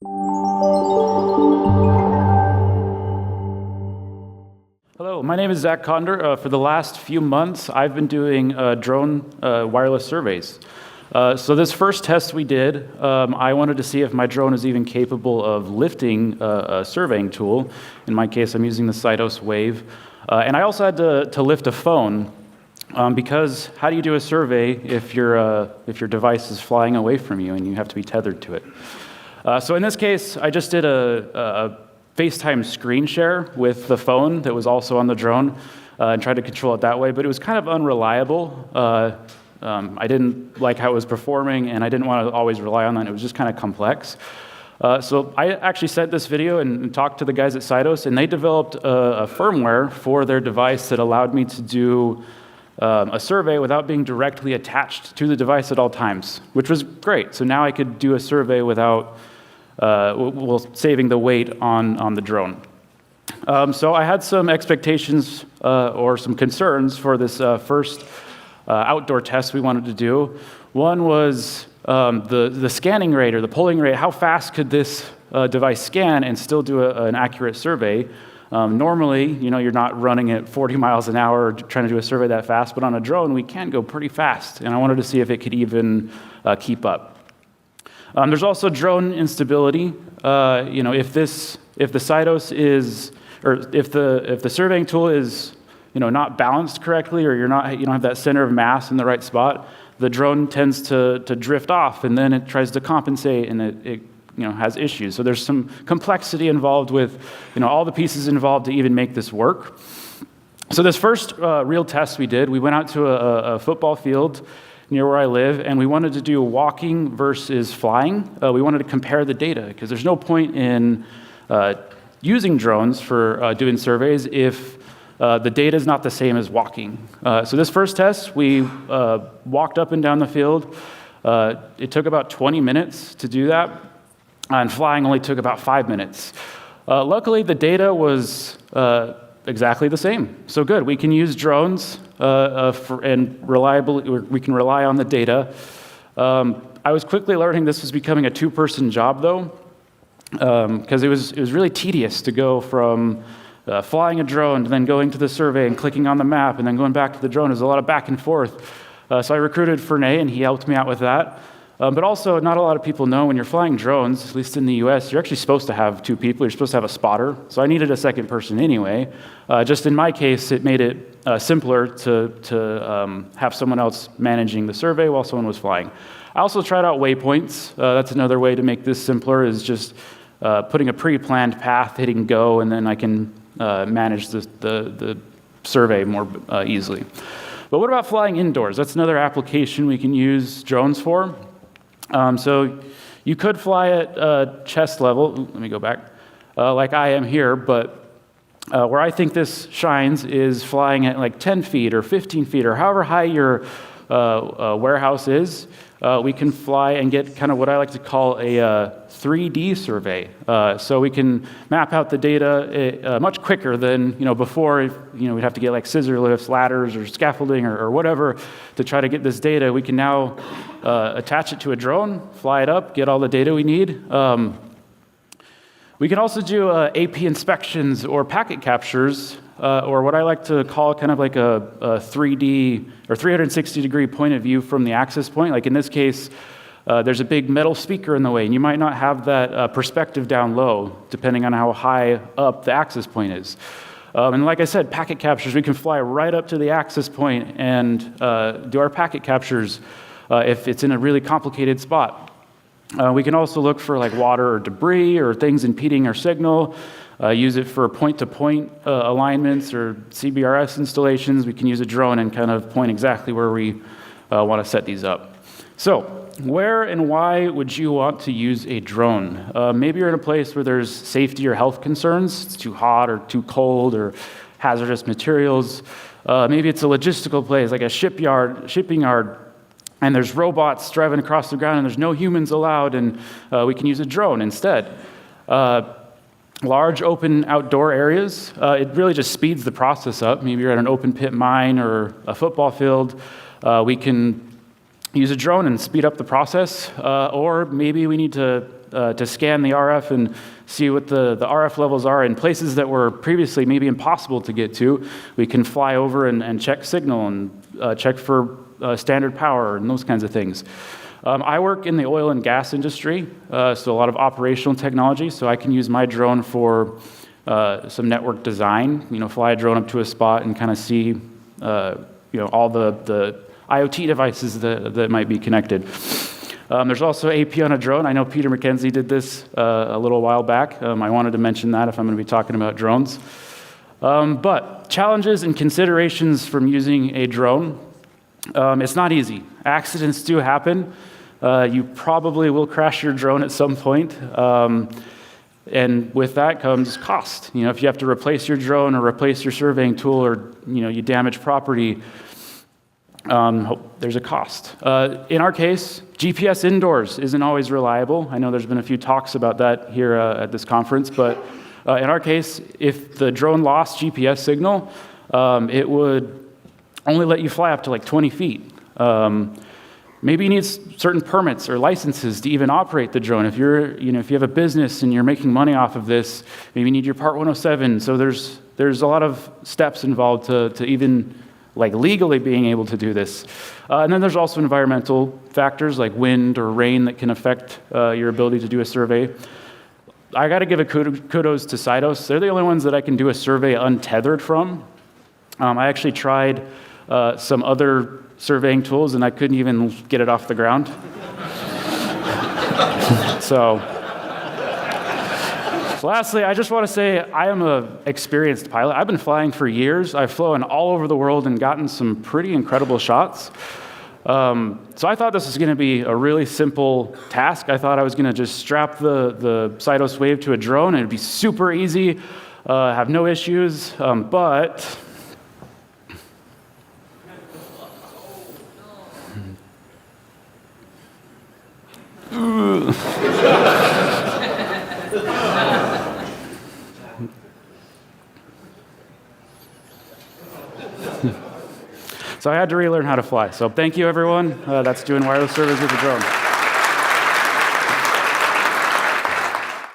Hello, my name is Zach Conder. For the last few months, I've been doing drone wireless surveys. So this first test we did, I wanted to see if my drone is even capable of lifting a surveying tool. In my case, I'm using the Cytos Wave. And I also had to lift a phone, because how do you do a survey if your device is flying away from you and you have to be tethered to it? So in this case, I just did a FaceTime screen share with the phone that was also on the drone and tried to control it that way, but it was kind of unreliable. I didn't like how it was performing, and I didn't want to always rely on that. It was just kind of complex. So I actually sent this video and talked to the guys at Cytos, and they developed a firmware for their device that allowed me to do a survey without being directly attached to the device at all times, which was great. So now I could do a survey without saving the weight on the drone. So I had some expectations or some concerns for this first outdoor test we wanted to do. One was the scanning rate or the polling rate. How fast could this device scan and still do an accurate survey? Normally, you're not running at 40 miles an hour trying to do a survey that fast, but on a drone, we can go pretty fast, and I wanted to see if it could even keep up. There's also drone instability. If the Cytos is, or if the surveying tool is, not balanced correctly, or you don't have that center of mass in the right spot, the drone tends to drift off, and then it tries to compensate, and it has issues. So there's some complexity involved with, all the pieces involved to even make this work. So this first real test we did, we went out to a football field near where I live, and we wanted to do walking versus flying. We wanted to compare the data, because there's no point in using drones for doing surveys if the data is not the same as walking. So this first test, we walked up and down the field. It took about 20 minutes to do that, and flying only took about 5 minutes. Luckily, the data was exactly the same. So good, we can use drones and we can rely on the data. I was quickly learning this was becoming a two-person job, though, because it was really tedious to go from flying a drone to then going to the survey and clicking on the map and then going back to the drone. There's a lot of back and forth. So I recruited Fernay, and he helped me out with that. But also, not a lot of people know when you're flying drones, at least in the US, you're actually supposed to have two people. You're supposed to have a spotter. So I needed a second person anyway. Just in my case, it made it simpler to have someone else managing the survey while someone was flying. I also tried out waypoints. That's another way to make this simpler, is just putting a pre-planned path, hitting go, and then I can manage the survey more easily. But what about flying indoors? That's another application we can use drones for. So you could fly at chest level. Let me go back. Like I am here, but where I think this shines is flying at like 10 feet or 15 feet or however high your warehouse is. We can fly and get kind of what I like to call a 3D survey. So we can map out the data much quicker than before. We'd have to get like scissor lifts, ladders, or scaffolding, or whatever to try to get this data. We can now attach it to a drone, fly it up, get all the data we need. We can also do AP inspections or packet captures, or what I like to call kind of like a 3D or 360-degree point of view from the access point. Like in this case, there's a big metal speaker in the way, and you might not have that perspective down low, depending on how high up the access point is. And like I said, packet captures, we can fly right up to the access point and do our packet captures if it's in a really complicated spot. We can also look for like water or debris or things impeding our signal, use it for point-to-point alignments or CBRS installations. We can use a drone and kind of point exactly where we want to set these up. So where and why would you want to use a drone? Maybe you're in a place where there's safety or health concerns. It's too hot or too cold or hazardous materials. Maybe it's a logistical place like a shipping yard, and there's robots driving across the ground and there's no humans allowed, and we can use a drone instead. Large open outdoor areas, it really just speeds the process up. Maybe you're at an open pit mine or a football field. We can use a drone and speed up the process, or maybe we need to to scan the RF and see what the RF levels are in places that were previously maybe impossible to get to. We can fly over and check signal and check for standard power and those kinds of things. I work in the oil and gas industry, so a lot of operational technology, so I can use my drone for some network design, fly a drone up to a spot and kind of see all the IoT devices that might be connected. There's also AP on a drone. I know Peter McKenzie did this a little while back. I wanted to mention that if I'm going to be talking about drones. But challenges and considerations from using a drone. It's not easy. Accidents do happen. You probably will crash your drone at some point. And with that comes cost. If you have to replace your drone or replace your surveying tool or you damage property, there's a cost. In our case, GPS indoors isn't always reliable. I know there's been a few talks about that here at this conference, but in our case, if the drone lost GPS signal, it would only let you fly up to like 20 feet. Maybe you need certain permits or licenses to even operate the drone. If if you have a business and you're making money off of this, maybe you need your Part 107. So there's a lot of steps involved to even legally being able to do this. And then there's also environmental factors like wind or rain that can affect your ability to do a survey. I got to give a kudos to Cytos. They're the only ones that I can do a survey untethered from. I actually tried some other surveying tools, and I couldn't even get it off the ground. So lastly, I just want to say I am an experienced pilot. I've been flying for years. I've flown all over the world and gotten some pretty incredible shots. So I thought this was going to be a really simple task. I thought I was going to just strap the Cytos Wave to a drone, and it'd be super easy, have no issues, but so I had to relearn how to fly. So thank you, everyone. That's doing wireless service with the drone.